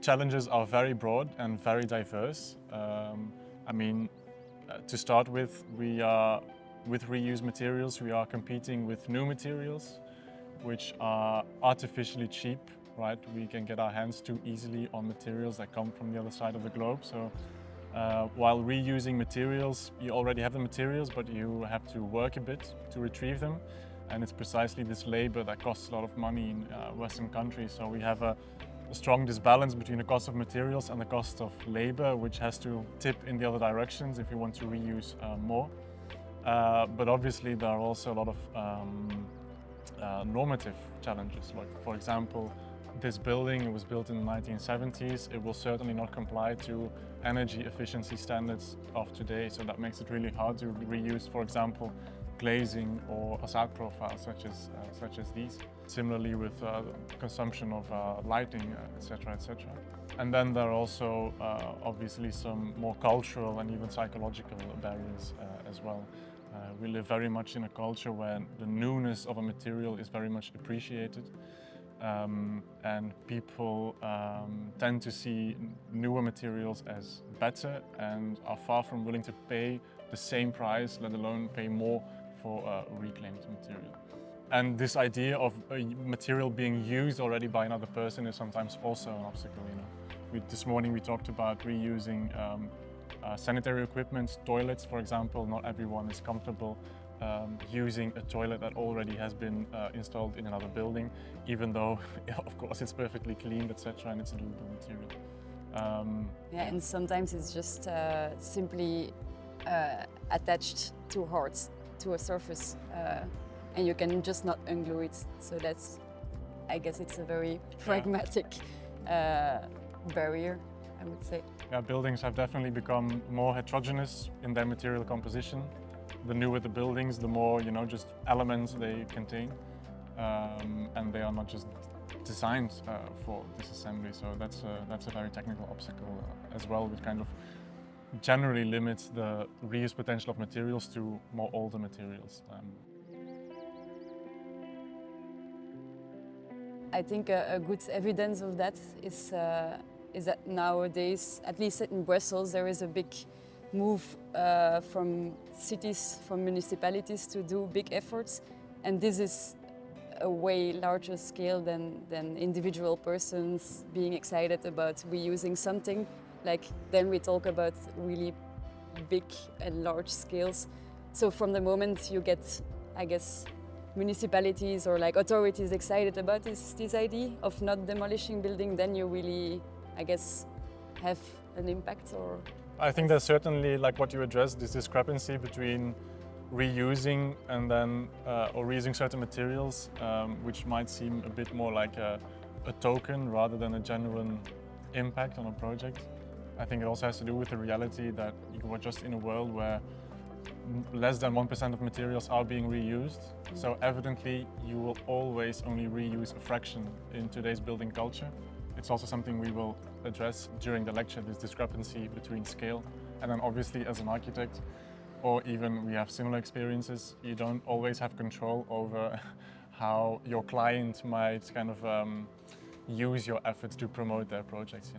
challenges are very broad and very diverse. To start with reused materials, we are competing with new materials, which are artificially cheap, right? We can get our hands too easily on materials that come from the other side of the globe. So while reusing materials, you already have the materials, but you have to work a bit to retrieve them. And it's precisely this labor that costs a lot of money in Western countries. So we have a strong disbalance between the cost of materials and the cost of labor, which has to tip in the other directions if you want to reuse more. But obviously there are also a lot of normative challenges. Like, for example, this building, it was built in the 1970s. It will certainly not comply to energy efficiency standards of today. So that makes it really hard to reuse, for example, glazing or facade profiles such as these. Similarly with consumption of lighting, etc., etc. And then there are also obviously some more cultural and even psychological barriers as well. We live very much in a culture where the newness of a material is very much appreciated. And people tend to see newer materials as better and are far from willing to pay the same price, let alone pay more for reclaimed material. And this idea of a material being used already by another person is sometimes also an obstacle. This morning we talked about reusing sanitary equipment, toilets, for example. Not everyone is comfortable using a toilet that already has been installed in another building, even though, of course, it's perfectly cleaned, etc., and it's a doable material. And sometimes it's just simply attached too hard to a surface, and you can just not unglue it. So I guess it's a very pragmatic barrier, I would say. Yeah, buildings have definitely become more heterogeneous in their material composition. The newer the buildings, the more just elements they contain, and they are not just designed for disassembly. So that's a very technical obstacle as well, which kind of generally limits the reuse potential of materials to more older materials. I think a good evidence of that is that nowadays, at least in Brussels, there is a big move from cities, from municipalities to do big efforts, and this is a way larger scale than individual persons being excited about reusing something. Like, then we talk about really big and large scales. So from the moment you get, I guess, municipalities or like authorities excited about this idea of not demolishing building, then you really, I guess, have an impact. Or I think there's certainly, like what you addressed, this discrepancy between reusing and then or reusing certain materials, which might seem a bit more like a token rather than a genuine impact on a project. I think it also has to do with the reality that you are just in a world where less than 1% of materials are being reused. So evidently you will always only reuse a fraction in today's building culture. It's also something we will address during the lecture, this discrepancy between scale. And then obviously as an architect, or even we have similar experiences, you don't always have control over how your client might kind of use your efforts to promote their projects.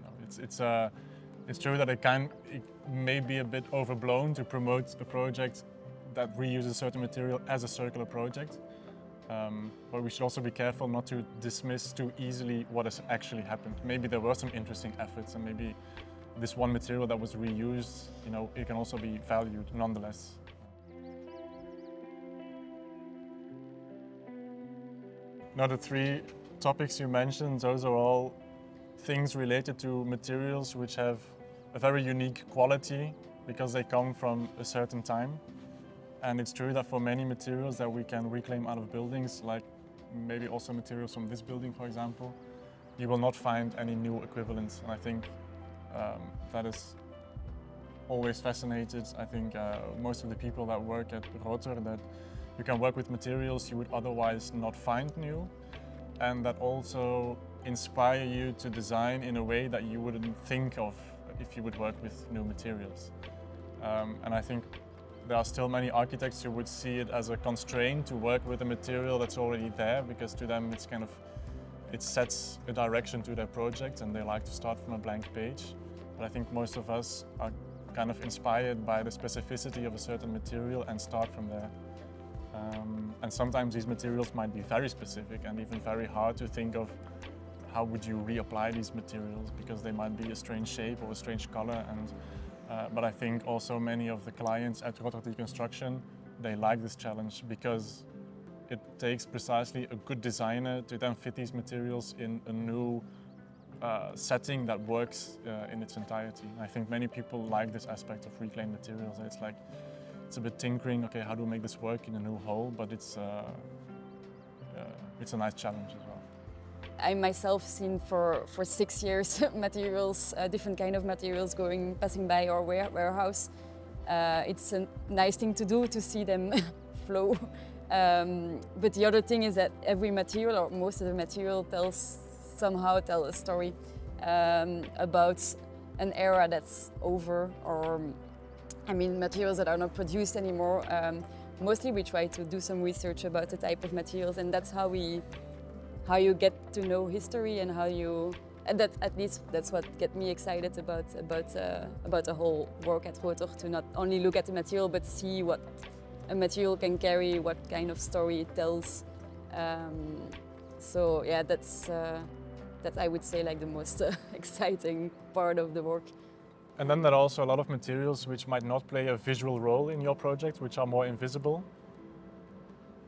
It's true that it may be a bit overblown to promote a project that reuses certain material as a circular project. But we should also be careful not to dismiss too easily what has actually happened. Maybe there were some interesting efforts, and maybe this one material that was reused, it can also be valued nonetheless. Now, the three topics you mentioned, those are all things related to materials which have a very unique quality because they come from a certain time. And it's true that for many materials that we can reclaim out of buildings, like maybe also materials from this building, for example, you will not find any new equivalents. And I think that is always fascinated. I think most of the people that work at Rotor, that you can work with materials you would otherwise not find new, and that also inspire you to design in a way that you wouldn't think of if you would work with new materials. And I think there are still many architects who would see it as a constraint to work with a material that's already there, because to them it's kind of, it sets a direction to their project and they like to start from a blank page. But I think most of us are kind of inspired by the specificity of a certain material and start from there. And sometimes these materials might be very specific and even very hard to think of how would you reapply these materials because they might be a strange shape or a strange color. But I think also many of the clients at Rotor Construction, they like this challenge because it takes precisely a good designer to then fit these materials in a new setting that works in its entirety. I think many people like this aspect of reclaimed materials. It's a bit tinkering, okay, how do we make this work in a new whole, but it's a nice challenge as well. I myself seen for 6 years materials, different kind of materials passing by our warehouse. It's a nice thing to do to see them flow. But the other thing is that every material or most of the material somehow tell a story about an era that's over, or I mean materials that are not produced anymore. Mostly we try to do some research about the type of materials, and that's how you get to know history and and at least that's what gets me excited about the whole work at Rotor, to not only look at the material but see what a material can carry, what kind of story it tells. So yeah, that's I would say like the most exciting part of the work. And then there are also a lot of materials which might not play a visual role in your project, which are more invisible.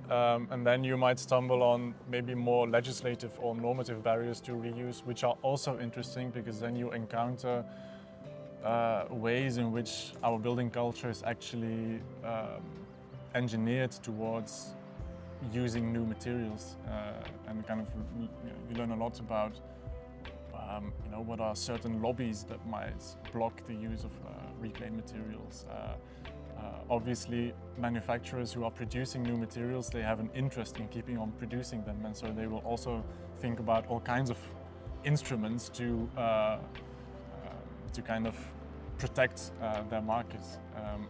And then you might stumble on maybe more legislative or normative barriers to reuse, which are also interesting because then you encounter ways in which our building culture is actually engineered towards using new materials, and kind of you learn a lot about what are certain lobbies that might block the use of reclaimed materials. Obviously, manufacturers who are producing new materials, they have an interest in keeping on producing them, and so they will also think about all kinds of instruments to kind of protect their markets.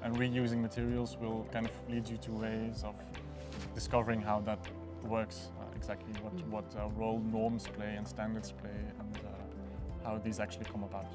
And reusing materials will kind of lead you to ways of discovering how that works, exactly what role norms play and standards play, and how these actually come about.